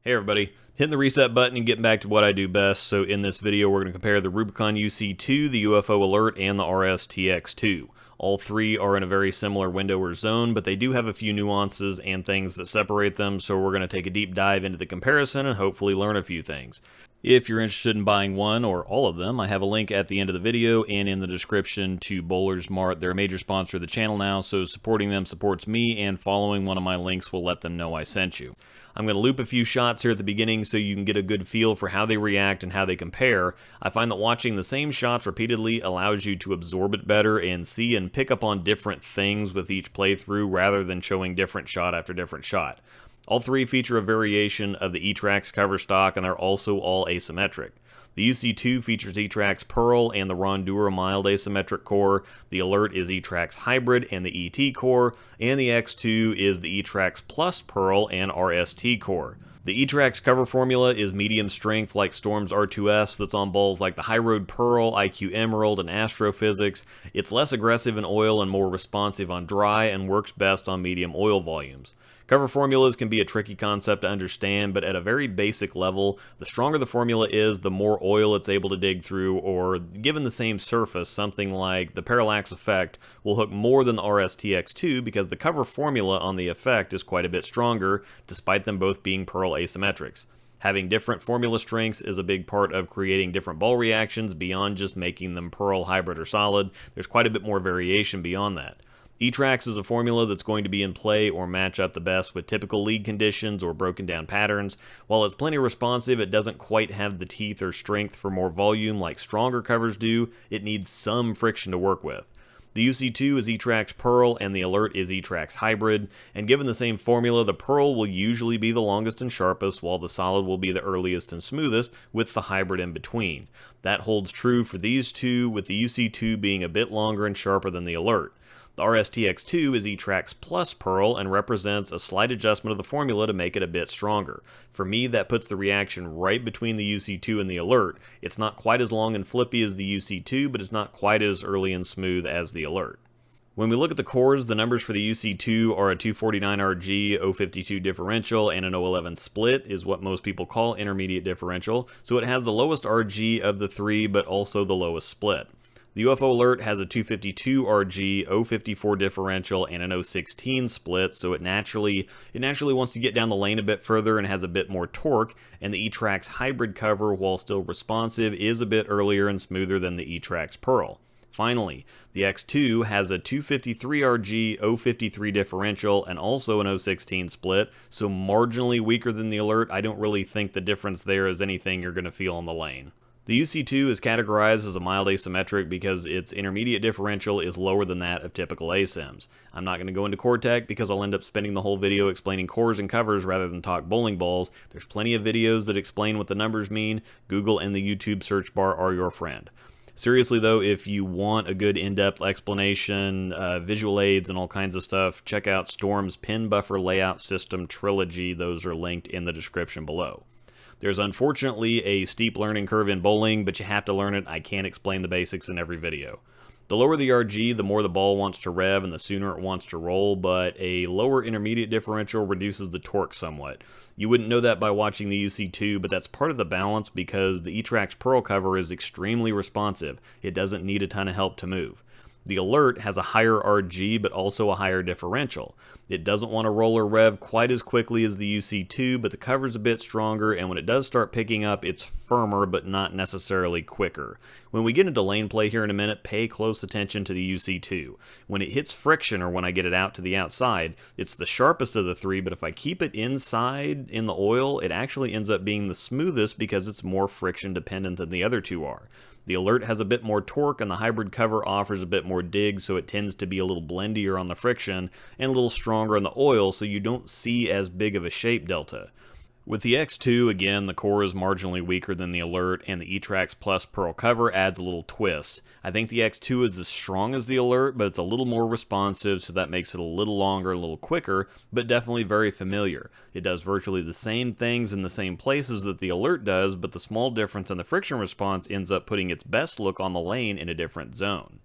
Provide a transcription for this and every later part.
Hey everybody, hitting the reset button and getting back to what I do best. So in this video we're going to compare the Rubicon UC2, the UFO Alert, and the RST X-2. All three are in a very similar window or zone, but they do have a few nuances and things that separate them, so we're going to take a deep dive into the comparison and hopefully learn a few things. If you're interested in buying one or all of them, I have a link at the end of the video and in the description to Bowler's Mart. They're a major sponsor of the channel now, so supporting them supports me, and following one of my links will let them know I sent you. I'm going to loop a few shots here at the beginning so you can get a good feel for how they react and how they compare. I find that watching the same shots repeatedly allows you to absorb it better and see and pick up on different things with each playthrough rather than showing different shot after different shot. All three feature a variation of the E-Trax cover stock, and they're also all asymmetric. The UC2 features E-Trax Pearl and the Rondura mild asymmetric core, the Alert is E-Trax Hybrid and the ET core, and the X2 is the E-Trax Plus Pearl and RST core. The E-Trax cover formula is medium strength like Storm's R2S that's on balls like the High Road Pearl, IQ Emerald, and Astrophysics. It's less aggressive in oil and more responsive on dry and works best on medium oil volumes. Cover formulas can be a tricky concept to understand, but at a very basic level, the stronger the formula is, the more oil it's able to dig through, or given the same surface, something like the parallax effect will hook more than the RSTX2 because the cover formula on the effect is quite a bit stronger, despite them both being Pearl asymmetrics. Having different formula strengths is a big part of creating different ball reactions beyond just making them Pearl, Hybrid, or Solid. There's quite a bit more variation beyond that. E-Trax is a formula that's going to be in play or match up the best with typical league conditions or broken down patterns. While it's plenty responsive, it doesn't quite have the teeth or strength for more volume like stronger covers do. It needs some friction to work with. The UC2 is E-Trax Pearl and the Alert is E-Trax Hybrid, and given the same formula, the Pearl will usually be the longest and sharpest, while the Solid will be the earliest and smoothest, with the Hybrid in between. That holds true for these two, with the UC2 being a bit longer and sharper than the Alert. The RSTX2 is E-Trax Plus Pearl and represents a slight adjustment of the formula to make it a bit stronger. For me, that puts the reaction right between the UC2 and the Alert. It's not quite as long and flippy as the UC2, but it's not quite as early and smooth as the Alert. When we look at the cores, the numbers for the UC2 are a 249RG, 052 differential, and an 011 split is what most people call intermediate differential, so it has the lowest RG of the three, but also the lowest split. The UFO Alert has a 252 RG, 054 differential, and an 016 split, so it naturally wants to get down the lane a bit further and has a bit more torque, and the E-Trax Hybrid cover, while still responsive, is a bit earlier and smoother than the E-Trax Pearl. Finally, the X2 has a 253 RG, 053 differential, and also an 016 split, so marginally weaker than the Alert. I don't really think the difference there is anything you're going to feel on the lane. The UC2 is categorized as a mild asymmetric because its intermediate differential is lower than that of typical ASIMs. I'm not going to go into core tech because I'll end up spending the whole video explaining cores and covers rather than talk bowling balls. There's plenty of videos that explain what the numbers mean. Google and the YouTube search bar are your friend. Seriously though, if you want a good in-depth explanation, visual aids, and all kinds of stuff, check out Storm's Pin Buffer Layout System Trilogy. Those are linked in the description below. There's unfortunately a steep learning curve in bowling, but you have to learn it. I can't explain the basics in every video. The lower the RG, the more the ball wants to rev and the sooner it wants to roll, but a lower intermediate differential reduces the torque somewhat. You wouldn't know that by watching the UC2, but that's part of the balance because the E-Trax Pearl cover is extremely responsive. It doesn't need a ton of help to move. The Alert has a higher RG but also a higher differential. It doesn't want to roll or rev quite as quickly as the UC2, but the cover's a bit stronger, and when it does start picking up, it's firmer but not necessarily quicker. When we get into lane play here in a minute, pay close attention to the UC2. When it hits friction or when I get it out to the outside, it's the sharpest of the three, but if I keep it inside in the oil, it actually ends up being the smoothest because it's more friction dependent than the other two are. The Alert has a bit more torque and the Hybrid cover offers a bit more dig, so it tends to be a little blendier on the friction and a little stronger on the oil, so you don't see as big of a shape delta. With the X2, again, the core is marginally weaker than the Alert, and the E-Trax Plus Pearl cover adds a little twist. I think the X2 is as strong as the Alert, but it's a little more responsive, so that makes it a little longer, a little quicker, but definitely very familiar. It does virtually the same things in the same places that the Alert does, but the small difference in the friction response ends up putting its best look on the lane in a different zone.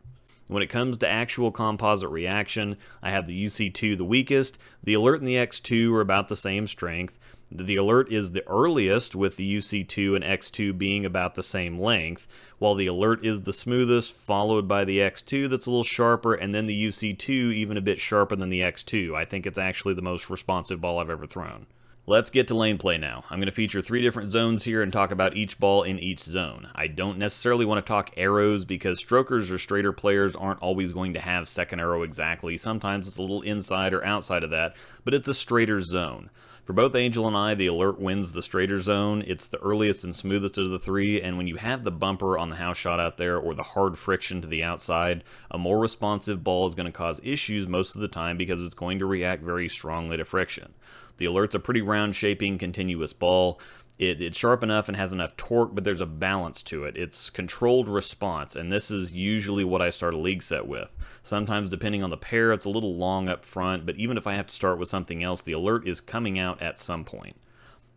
When it comes to actual composite reaction, I have the UC2 the weakest, the Alert and the X2 are about the same strength, The Alert is the earliest, with the UC2 and X2 being about the same length, while the Alert is the smoothest, followed by the X2 that's a little sharper, and then the UC2 even a bit sharper than the X2. I think it's actually the most responsive ball I've ever thrown. Let's get to lane play now. I'm going to feature 3 different zones here and talk about each ball in each zone. I don't necessarily want to talk arrows because strokers or straighter players aren't always going to have second arrow exactly. Sometimes it's a little inside or outside of that, but it's a straighter zone. For both Angel and I, the Alert wins the straighter zone. It's the earliest and smoothest of the 3, and when you have the bumper on the house shot out there or the hard friction to the outside, a more responsive ball is going to cause issues most of the time because it's going to react very strongly to friction. The Alert's a pretty round-shaping, continuous ball. It's sharp enough and has enough torque, but there's a balance to it. It's controlled response, and this is usually what I start a league set with. Sometimes, depending on the pair, it's a little long up front, but even if I have to start with something else, the Alert is coming out at some point.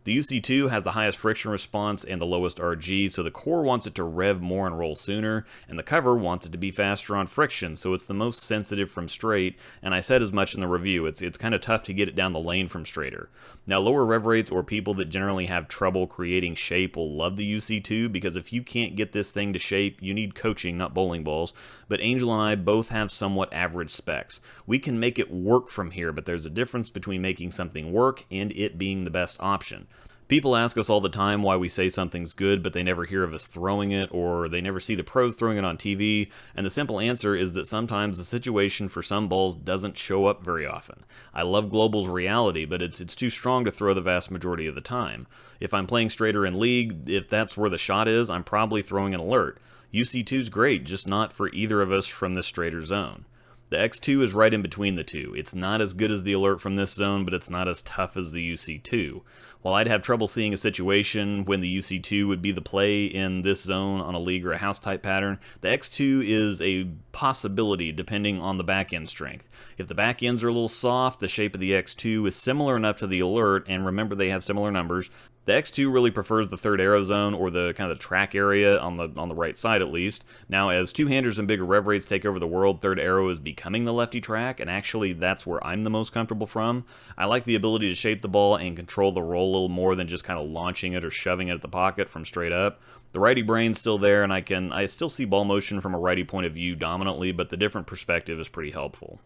The UC2 has the highest friction response and the lowest RG, so the core wants it to rev more and roll sooner, and the cover wants it to be faster on friction, so it's the most sensitive from straight, and I said as much in the review, it's kind of tough to get it down the lane from straighter. Now, lower rev rates or people that generally have trouble creating shape will love the UC2, because if you can't get this thing to shape, you need coaching, not bowling balls, but Angel and I both have somewhat average specs. We can make it work from here, but there's a difference between making something work and it being the best option. People ask us all the time why we say something's good, but they never hear of us throwing it, or they never see the pros throwing it on TV, and the simple answer is that sometimes the situation for some balls doesn't show up very often. I love Global's reality, but it's too strong to throw the vast majority of the time. If I'm playing straighter in League, if that's where the shot is, I'm probably throwing an Alert. UC2's great, just not for either of us from this straighter zone. The X2 is right in between the two. It's not as good as the Alert from this zone, but it's not as tough as the UC2. While I'd have trouble seeing a situation when the UC2 would be the play in this zone on a league or a house type pattern, the X2 is a possibility depending on the back end strength. If the back ends are a little soft, the shape of the X2 is similar enough to the Alert, and remember they have similar numbers. The X2 really prefers the third arrow zone, or the kind of the track area on the right side at least. Now, as two-handers and bigger rev rates take over the world, third arrow is becoming the lefty track, and actually that's where I'm the most comfortable from. I like the ability to shape the ball and control the roll a little more than just kind of launching it or shoving it at the pocket from straight up. The righty brain's still there, and I still see ball motion from a righty point of view dominantly, but the different perspective is pretty helpful.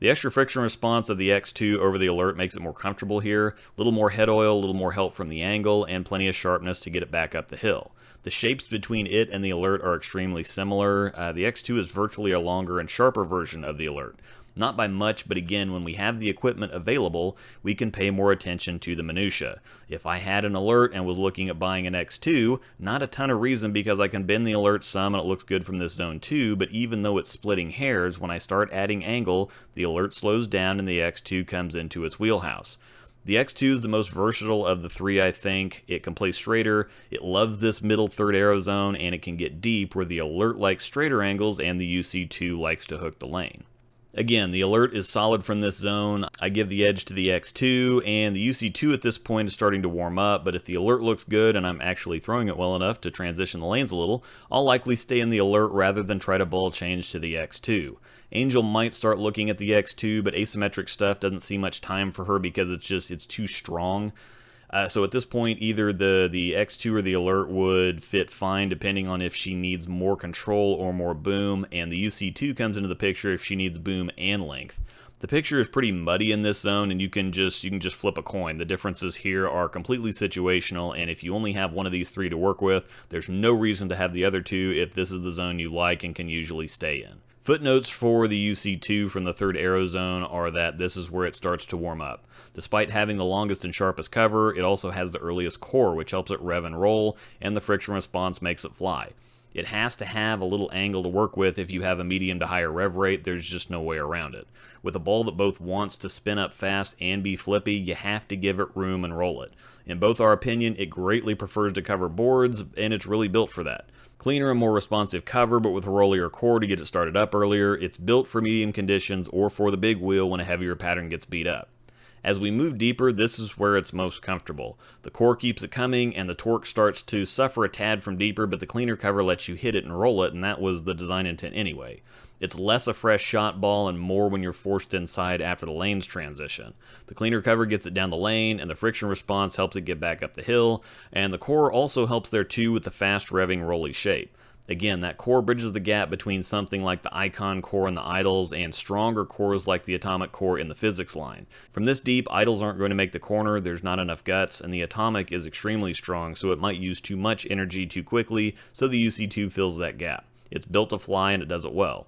The extra friction response of the X2 over the Alert makes it more comfortable here. A little more head oil, a little more help from the angle, and plenty of sharpness to get it back up the hill. The shapes between it and the Alert are extremely similar. The X2 is virtually a longer and sharper version of the Alert. Not by much, but again, when we have the equipment available, we can pay more attention to the minutia. If I had an Alert and was looking at buying an X2, not a ton of reason because I can bend the Alert some and it looks good from this zone too, but even though it's splitting hairs, when I start adding angle, the Alert slows down and the X2 comes into its wheelhouse. The X2 is the most versatile of the 3, I think. It can play straighter, it loves this middle third arrow zone, and it can get deep where the Alert likes straighter angles and the UC2 likes to hook the lane. Again, the Alert is solid from this zone. I give the edge to the X2, and the UC2 at this point is starting to warm up, but if the Alert looks good and I'm actually throwing it well enough to transition the lanes a little, I'll likely stay in the Alert rather than try to ball change to the X2. Angel might start looking at the X2, but asymmetric stuff doesn't see much time for her because it's too strong. So at this point, either the X2 or the Alert would fit fine depending on if she needs more control or more boom, and the UC2 comes into the picture if she needs boom and length. The picture is pretty muddy in this zone, and you can just flip a coin. The differences here are completely situational, and if you only have one of these 3 to work with, there's no reason to have the other 2 if this is the zone you like and can usually stay in. Footnotes for the UC2 from the third arrow zone are that this is where it starts to warm up. Despite having the longest and sharpest cover, it also has the earliest core, which helps it rev and roll, and the friction response makes it fly. It has to have a little angle to work with if you have a medium to higher rev rate. There's just no way around it. With a ball that both wants to spin up fast and be flippy, you have to give it room and roll it. In both our opinion, it greatly prefers to cover boards, and it's really built for that. Cleaner and more responsive cover, but with a rollier core to get it started up earlier. It's built for medium conditions or for the big wheel when a heavier pattern gets beat up. As we move deeper, this is where it's most comfortable. The core keeps it coming, and the torque starts to suffer a tad from deeper, but the cleaner cover lets you hit it and roll it, and that was the design intent anyway. It's less a fresh shot ball and more when you're forced inside after the lanes transition. The cleaner cover gets it down the lane, and the friction response helps it get back up the hill, and the core also helps there too with the fast revving rolly shape. Again, that core bridges the gap between something like the Icon core in the Idols and stronger cores like the Atomic core in the Physics line. From this deep, Idols aren't going to make the corner, there's not enough guts, and the Atomic is extremely strong, so it might use too much energy too quickly, so the UC2 fills that gap. It's built to fly and it does it well.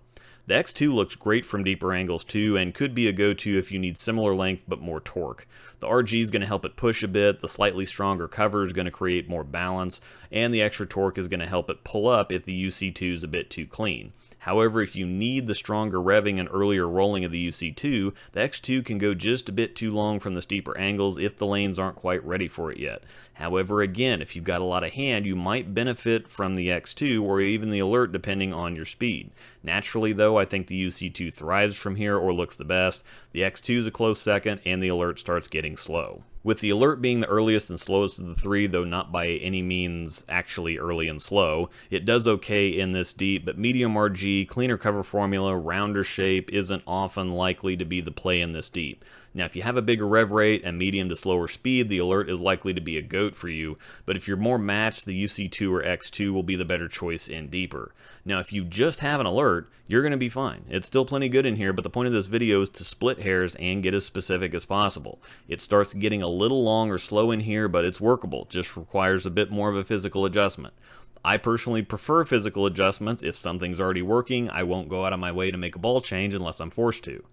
The X-2 looks great from deeper angles too, and could be a go-to if you need similar length but more torque. The RG is going to help it push a bit, the slightly stronger cover is going to create more balance, and the extra torque is going to help it pull up if the UC2 is a bit too clean. However, if you need the stronger revving and earlier rolling of the UC2, the X2 can go just a bit too long from the steeper angles if the lanes aren't quite ready for it yet. However, again, if you've got a lot of hand, you might benefit from the X2 or even the Alert depending on your speed. Naturally though, I think the UC2 thrives from here or looks the best. The X2 is a close second, and the Alert starts getting slow. With the Alert being the earliest and slowest of the three, though not by any means actually early and slow, it does okay in this deep, but medium RG, cleaner cover formula, rounder shape isn't often likely to be the play in this deep. Now if you have a bigger rev rate and medium to slower speed, the Alert is likely to be a goat for you, but if you're more matched, the UC2 or X2 will be the better choice in deeper. Now if you just have an Alert, you're going to be fine. It's still plenty good in here, but the point of this video is to split hairs and get as specific as possible. It starts getting a little long or slow in here, but it's workable, just requires a bit more of a physical adjustment. I personally prefer physical adjustments. If something's already working, I won't go out of my way to make a ball change unless I'm forced to.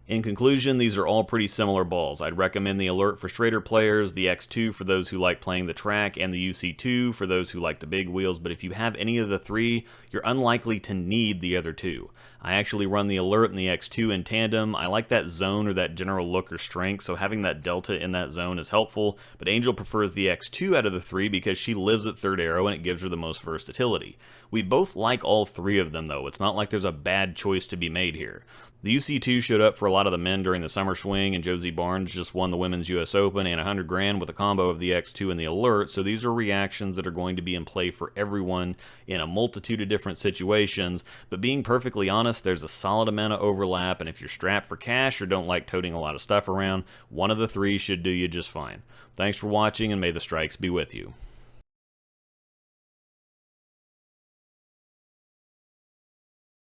In conclusion, these are all pretty similar balls. I'd recommend the Alert for straighter players, the X2 for those who like playing the track, and the UC2 for those who like the big wheels, but if you have any of the three, you're unlikely to need the other two. I actually run the Alert and the X2 in tandem. I like that zone or that general look or strength, so having that delta in that zone is helpful, but Angel prefers the X2 out of the three because she lives at third arrow and it gives her the most versatility. We both like all three of them though. It's not like there's a bad choice to be made here. The UC2 showed up for a lot of the men during the summer swing, and Josie Barnes just won the Women's US Open and $100,000 with a combo of the X2 and the Alert, so these are reactions that are going to be in play for everyone in a multitude of different situations, but being perfectly honest, there's a solid amount of overlap, and if you're strapped for cash or don't like toting a lot of stuff around, one of the three should do you just fine. Thanks for watching, and may the strikes be with you.